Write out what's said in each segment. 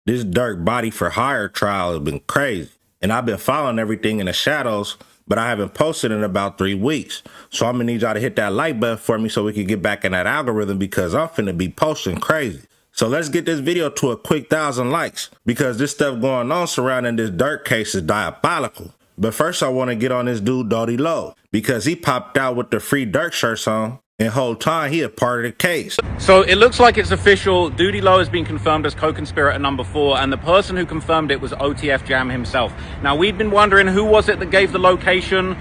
This Durk body for hire trial has been crazy, and I've been following everything in the shadows, but I haven't posted in about 3 weeks. So I'm gonna need y'all to hit that like button for me so we can get back in that algorithm, because I'm finna be posting crazy. So let's get this video to a quick 1,000 likes, because this stuff going on surrounding this Durk case is diabolical. But first I wanna get on this dude Doodie Lo, because he popped out with the free Durk shirts on, and whole time he a part of the case. So it looks like it's official. Doodie Lo has been confirmed as co-conspirator number 4, and the person who confirmed it was OTF Jam himself. Now, we've been wondering who was it that gave the location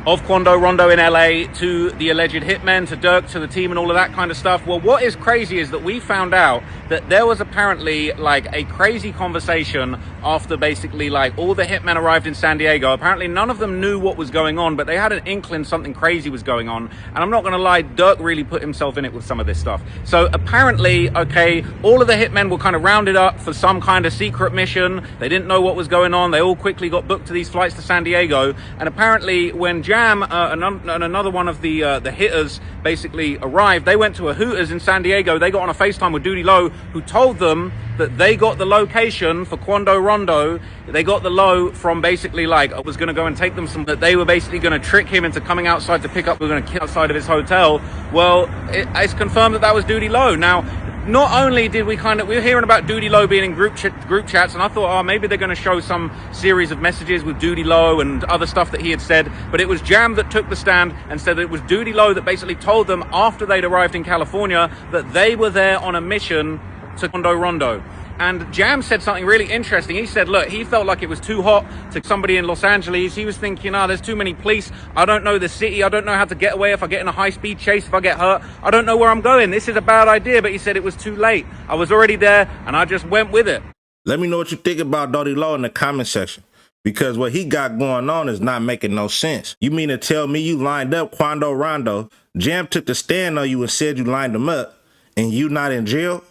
of Quando Rondo in LA to the alleged hitmen, to Durk, to the team, and all of that kind of stuff. Well, what is crazy is that we found out that there was apparently like a crazy conversation after basically like all the hitmen arrived in San Diego. Apparently none of them knew what was going on, but they had an inkling something crazy was going on. And I'm not gonna lie, Durk really put himself in it with some of this stuff. So apparently, okay, all of the hitmen were kind of rounded up for some kind of secret mission. They didn't know what was going on. They all quickly got booked to these flights to San Diego. And apparently when Jam and another one of the hitters basically arrived, they went to a Hooters in San Diego. They got on a FaceTime with Doodie Lo, who told them that they got the location for Quando Rondo. They got the low from basically like, I was going to go and take them some, that they were basically going to trick him into coming outside to pick up, we're going to kill outside of his hotel. Well, it's confirmed that that was Doodie Lo. Now, not only did we were hearing about Doodie Lo being in group chats, and I thought, oh, maybe they're going to show some series of messages with Doodie Lo and other stuff that he had said, but it was Jam that took the stand and said that it was Doodie Lo that basically told them after they'd arrived in California that they were there on a mission to Quando Rondo. And Jam said something really interesting. He said, look, he felt like it was too hot to somebody in Los Angeles. He was thinking, there's too many police. I don't know the city. I don't know how to get away if I get in a high-speed chase, if I get hurt. I don't know where I'm going. This is a bad idea. But he said it was too late. I was already there, and I just went with it. Let me know what you think about Doodie Lo in the comment section, because what he got going on is not making no sense. You mean to tell me you lined up Quando Rondo, Jam took the stand on you and said you lined him up, and you not in jail?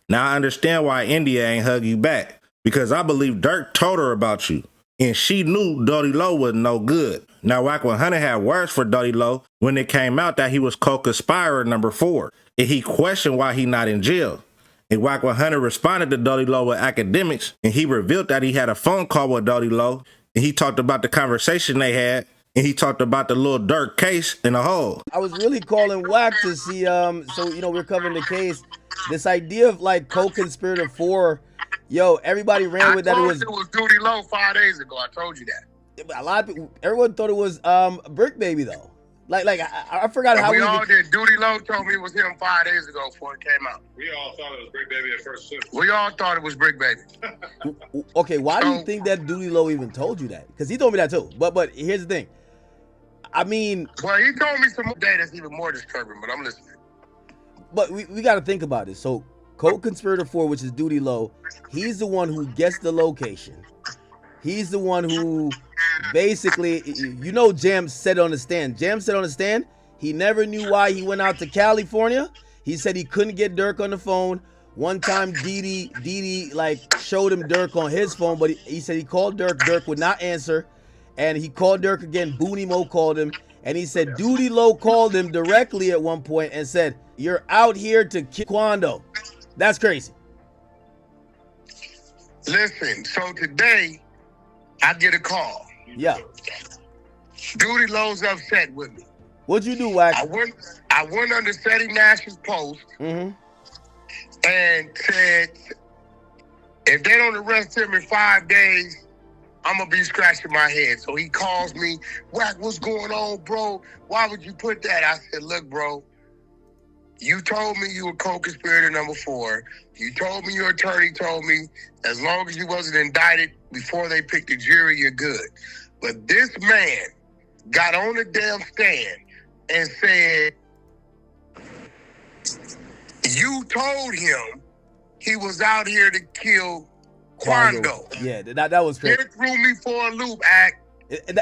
Now I understand why India ain't hug you back, because I believe Durk told her about you, and she knew Doodie Lo wasn't no good. Now Wack 100 had words for Doodie Lo when it came out that he was co-conspirator number 4, and he questioned why he not in jail. And Wack 100 responded to Doodie Lo with academics, and he revealed that he had a phone call with Doodie Lo, and he talked about the conversation they had, and he talked about the little Durk case in a whole. I was really calling Wack to see, so, we're covering the case. This idea of like co-conspirator 4, everybody ran with that. It was Doodie Lo 5 days ago. I told you that. A lot of people, everyone thought it was Brick Baby though. I forgot how we all did. Doodie Lo told me it was him 5 days ago before it came out. We all thought it was Brick Baby at first too. We all thought it was Brick Baby. Okay, why do you think that Doodie Lo even told you that? Because he told me that too. But here's the thing. I mean, well, he told me some data that's even more disturbing, but I'm listening. But we got to think about it. So co-conspirator 4, which is Doodie Lo, he's the one who gets the location. He's the one who basically, Jam said on the stand. Jam said on the stand, he never knew why he went out to California. He said he couldn't get Durk on the phone. One time Didi like showed him Durk on his phone, but he said he called Durk. Durk would not answer. And he called Durk again. Booney Mo called him. And he said Doodie Lo called him directly at one point and said, you're out here to kill Quando. That's crazy. Listen, so today I get a call. Yeah. Doodie Lo's upset with me. What'd you do, Wack? I went under Seti Nash's post and said, if they don't arrest him in 5 days, I'm going to be scratching my head. So he calls me, Wack, what's going on, bro? Why would you put that? I said, look, bro, you told me you were co-conspirator number 4. You told me your attorney told me as long as you wasn't indicted before they picked the jury, you're good. But this man got on the damn stand and said, you told him he was out here to kill Quando. Yeah, that was crazy. It threw me for a loop, Act.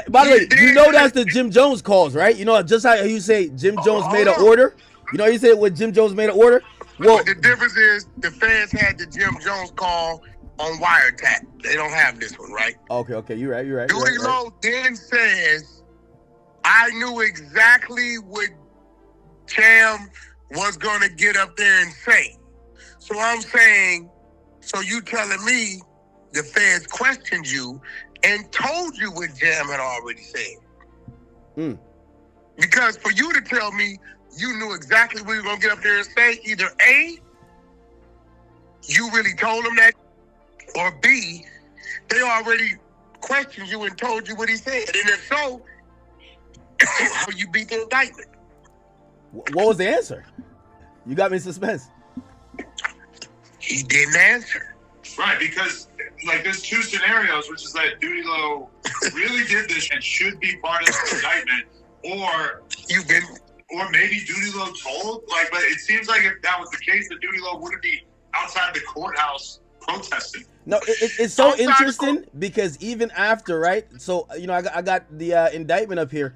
By the way, that's the Jim Jones calls, right? Just how you say Jim Jones made an order. You said when Jim Jones made an order? Well, the difference is the feds had the Jim Jones call on wiretap. They don't have this one, right? Okay, you're right. Doodie Lo then says, I knew exactly what Jam was going to get up there and say. So I'm saying, So you telling me the feds questioned you and told you what Jam had already said? Mm. Because for you to tell me you knew exactly what you were going to get up there and say, either A, you really told him that, or B, they already questioned you and told you what he said. And if so, how you beat the indictment? What was the answer? You got me in suspense. He didn't answer. Right, because like there's two scenarios, which is that Doodie Lo really did this and should be part of the indictment, or maybe Doodie Lo told. Like, but it seems like if that was the case, that Doodie Lo wouldn't be outside the courthouse protesting. No, it's so interesting because even after, right? So, you know, I got the indictment up here.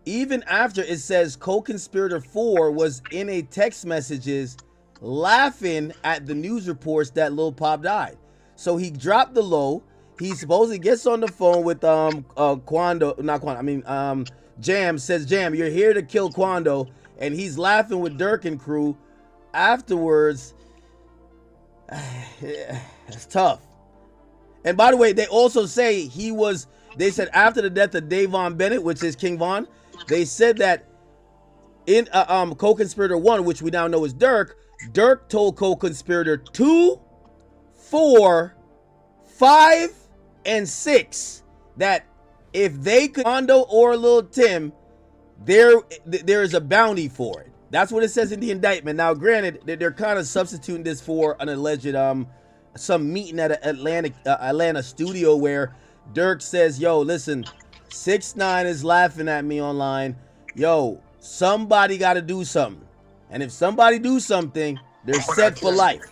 Even after it says co-conspirator 4 was in a text messages laughing at the news reports that Lil Pop died. So he dropped the low. He supposedly gets on the phone with Jam, says, Jam, you're here to kill Quando, and he's laughing with Durk and crew. Afterwards, it's tough. And by the way, they also say they said after the death of Davon Bennett, which is King Von, they said that in co-conspirator 1, which we now know is Durk told co-conspirator 2, 4, 5, and 6 that if they could Quando or Lil Tim, there is a bounty for it. That's what it says in the indictment. Now, granted, they're kind of substituting this for an alleged some meeting at an Atlanta studio where Durk says, yo, listen, 6ix9ine is laughing at me online. Yo, somebody got to do something. And if somebody do something, they're set for life.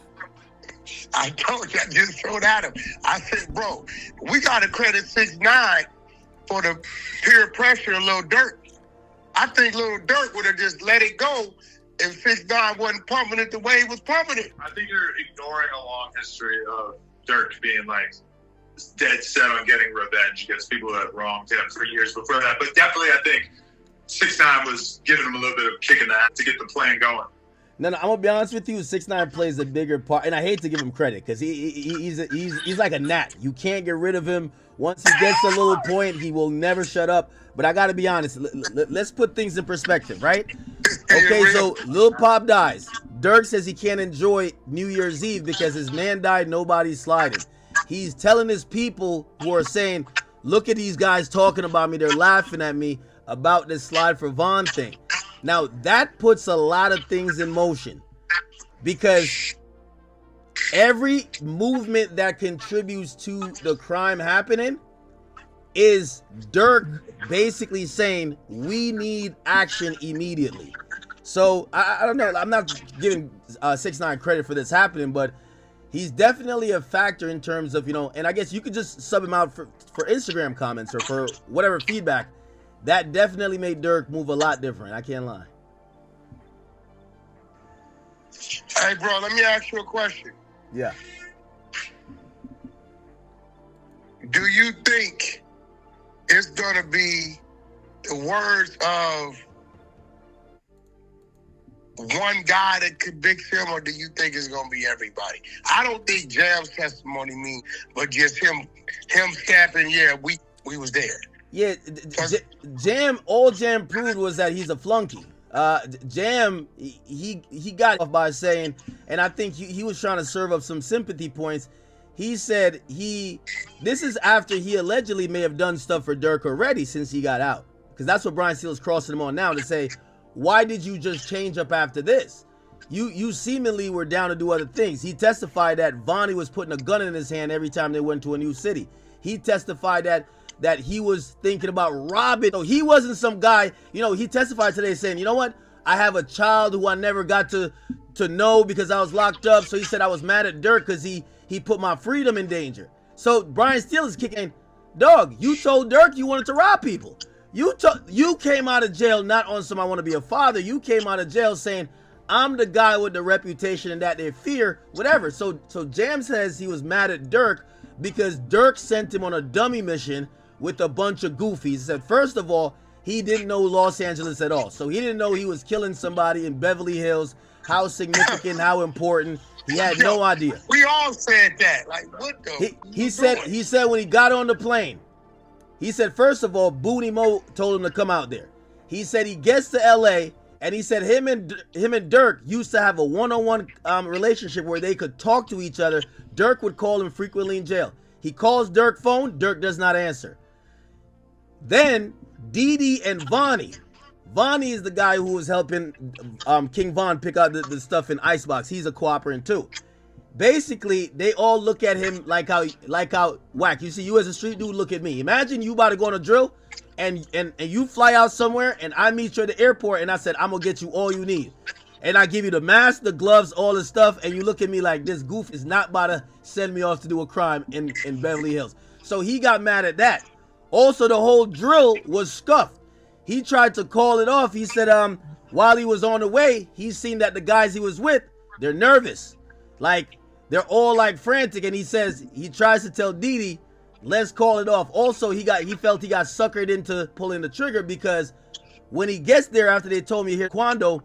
I told you, I just told Adam. I said, bro, we got to credit 6ix9ine for the peer pressure of Lil Durk. I think Lil Durk would have just let it go if 6ix9ine wasn't pumping it the way he was pumping it. I think you're ignoring a long history of Durk being like dead set on getting revenge against people that wronged him for years before that. But definitely, I think 6ix9ine was giving him a little bit of kick in the ass to get the plan going. No, I'm gonna be honest with you. 6ix9ine plays a bigger part, and I hate to give him credit because he's like a gnat. You can't get rid of him. Once he gets a little point, he will never shut up. But I gotta be honest. Let's put things in perspective, right? Okay, so Lil Pop dies. Durk says he can't enjoy New Year's Eve because his man died. Nobody's sliding. He's telling his people who are saying, "Look at these guys talking about me. They're laughing at me about this slide for Von thing." Now, that puts a lot of things in motion because every movement that contributes to the crime happening is Durk basically saying, we need action immediately. So, I don't know. I'm not giving 6ix9ine credit for this happening, but he's definitely a factor in terms of, you know, and I guess you could just sub him out for Instagram comments or for whatever feedback. That definitely made Durk move a lot different. I can't lie. Hey, bro, let me ask you a question. Yeah. Do you think it's going to be the words of one guy that convicts him, or do you think it's going to be everybody? I don't think Jam's testimony means, but just him snapping, yeah, we was there. Yeah, Jam, all Jam proved was that he's a flunky. Jam, he got off by saying, and I think he was trying to serve up some sympathy points. He said this is after he allegedly may have done stuff for Durk already since he got out. Because that's what Brian Steele's crossing him on now to say, why did you just change up after this? You seemingly were down to do other things. He testified that Vonnie was putting a gun in his hand every time they went to a new city. He testified that he was thinking about robbing. So he wasn't some guy, you know, he testified today saying, you know what? I have a child who I never got to know because I was locked up. So he said I was mad at Durk because he put my freedom in danger. So Brian Steele is kicking, dog, you told Durk you wanted to rob people. You came out of jail not on some I want to be a father. You came out of jail saying, I'm the guy with the reputation and that they fear, whatever. So Jam says he was mad at Durk because Durk sent him on a dummy mission with a bunch of goofies. He said, first of all, he didn't know Los Angeles at all. So he didn't know he was killing somebody in Beverly Hills, how significant, how important. He had no idea. We all said that. Like, what the? He said when he got on the plane, he said, first of all, Booty Mo told him to come out there. He said he gets to LA, and he said him and Dirk used to have a one-on-one relationship where they could talk to each other. Dirk would call him frequently in jail. He calls Dirk phone, Dirk does not answer. Then Didi and Vonnie. Vonnie is the guy who was helping King Von pick out the stuff in Icebox. He's a cooperant too. Basically, they all look at him like how Wack. You see, you as a street dude, look at me. Imagine you about to go on a drill, and you fly out somewhere, and I meet you at the airport, and I said, I'm gonna get you all you need. And I give you the mask, the gloves, all the stuff, and you look at me like this goof is not about to send me off to do a crime in Beverly Hills. So he got mad at that. Also, the whole drill was scuffed. He tried to call it off. He said, while he was on the way, he seen that the guys he was with, they're nervous. Like, they're all like frantic. And he says, he tries to tell Didi, let's call it off. Also, he felt he got suckered into pulling the trigger because when he gets there after they told me here, Quando,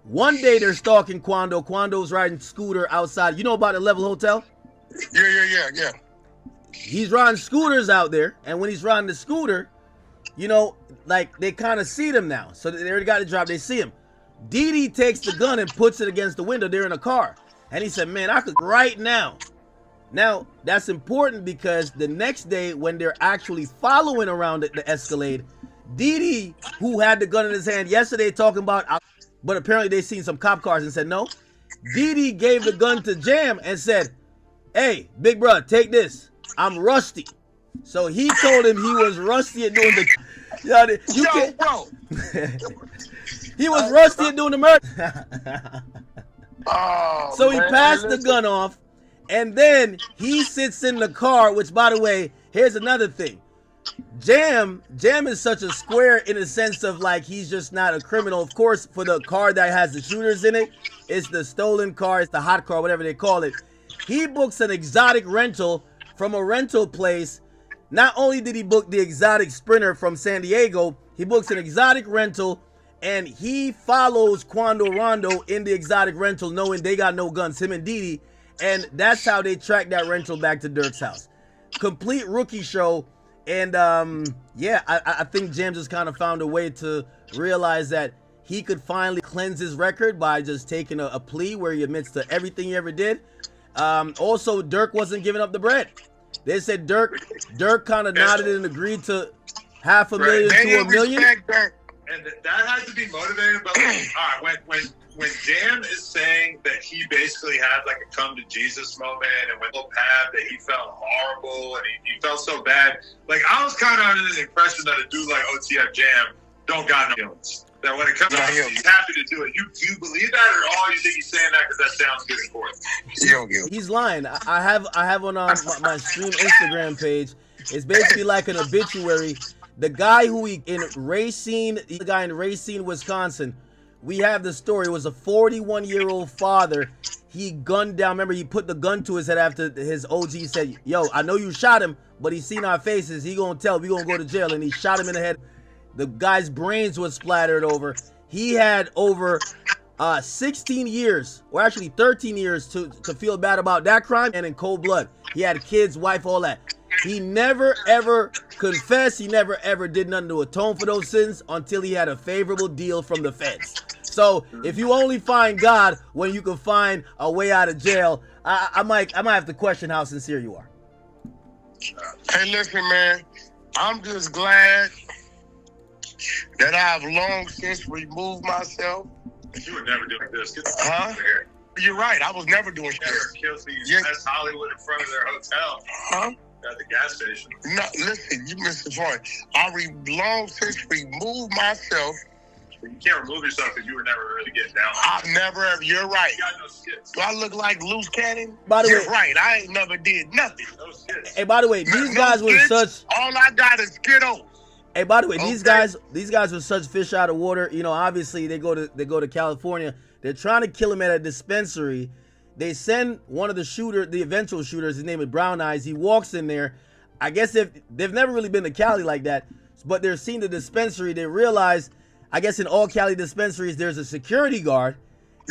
one day they're stalking Quando. Quando's riding scooter outside. You know about the Level Hotel? Yeah. He's riding scooters out there. And when he's riding the scooter, you know, like they kind of see them now. So they already got the drop. They see him. Didi takes the gun and puts it against the window. They're in a car. And he said, man, I could right now. Now, that's important because the next day when they're actually following around the Escalade, Didi, who had the gun in his hand yesterday talking about, but apparently they seen some cop cars and said no. Didi gave the gun to Jam and said, hey, big bro, take this. I'm rusty. So he told him he was rusty at doing the... He was rusty at doing the murder. So he passed the gun off, and then he sits in the car, which, by the way, here's another thing. Jam is such a square in the sense of, like, he's just not a criminal. Of course, for the car that has the shooters in it, it's the stolen car, it's the hot car, whatever they call it. He books an exotic rental from a rental place. Not only did he book the exotic Sprinter from San Diego, he books an exotic rental, and he follows Quando Rondo in the exotic rental, knowing they got no guns, him and Didi, and that's how they track that rental back to Dirk's house. Complete rookie show, and yeah, I think Jam just kind of found a way to realize that he could finally cleanse his record by just taking a plea where he admits to everything he ever did. Also, Dirk wasn't giving up the bread. They said Dirk kind of nodded and agreed to $500,000 to $1 million. And that had to be motivated, but like, all right, when Jam is saying that he basically had like a come to Jesus moment and went little path that he felt horrible and he felt so bad, like I was kind of under the impression that a dude like OTF Jam don't got no feelings. That when it comes to him, he's happy to do it. Do you believe that, or all you think he's saying that because that sounds good for him? He's lying. I have on my stream Instagram page. It's basically like an obituary. The guy who in Racine, Wisconsin, we have the story. It was a 41-year-old father. He gunned down. Remember, he put the gun to his head after his OG said, yo, I know you shot him, but he's seen our faces. He gonna tell. We gonna go to jail. And he shot him in the head. The guy's brains was splattered over. He had over 16 years, or actually 13 years to feel bad about that crime, and in cold blood. He had kids, wife, all that. He never ever confessed. He never ever did nothing to atone for those sins until he had a favorable deal from the feds. So if you only find God when you can find a way out of jail, I might have to question how sincere you are. Hey, listen, man. I'm just glad that I have long since removed myself. You were never doing this. Get the Huh? here. You're right. I was never doing shit. Kills these Yeah. West Hollywood in front of their hotel. Huh? At the gas station. No, listen, you missed the point. I long since removed myself. You can't remove yourself because you were never really getting down. I've never ever. You're right. You got no skits. Do I look like loose cannon? By the You're way, right. I ain't never did nothing. No skits. hey, by the way, these guys were such. All I got is Skittles. Hey, by the way, Okay. these guys were such fish out of water. You know, obviously they go to California. They're trying to kill him at a dispensary. They send one of the eventual shooters. His name is Brown Eyes. He walks in there. I guess if they've never really been to Cali like that, but they're seeing the dispensary. They realize, I guess in all Cali dispensaries, there's a security guard,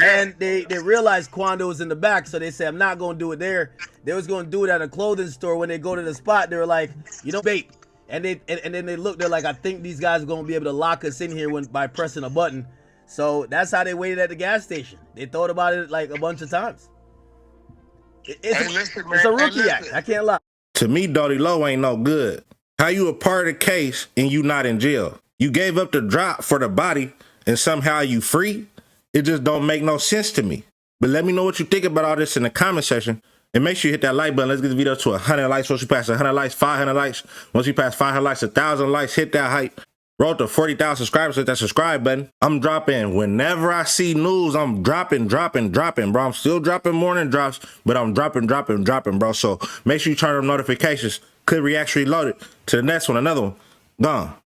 And they realized Quando was in the back, so they said, I'm not going to do it there. They was going to do it at a clothing store. When they go to the spot, they were like, you know, bait. And then they look, they're like, I think these guys are going to be able to lock us in here by pressing a button. So that's how they waited at the gas station. They thought about it like a bunch of times. It's a rookie act. I can't lie. To me, Doodie Lo ain't no good. How you a part of the case and you not in jail? You gave up the drop for the body and somehow you free? It just don't make no sense to me. But let me know what you think about all this in the comment section. And make sure you hit that like button. Let's get the video to 100 likes. Once we pass 100 likes, 500 likes. Once we pass 500 likes, 1,000 likes, hit that hype. Roll to 40,000 subscribers, hit that subscribe button. I'm dropping. Whenever I see news, I'm dropping, bro. I'm still dropping morning drops, but I'm dropping, bro. So make sure you turn on notifications. Clip Reacts Reloaded. To the next one, another one. Gone.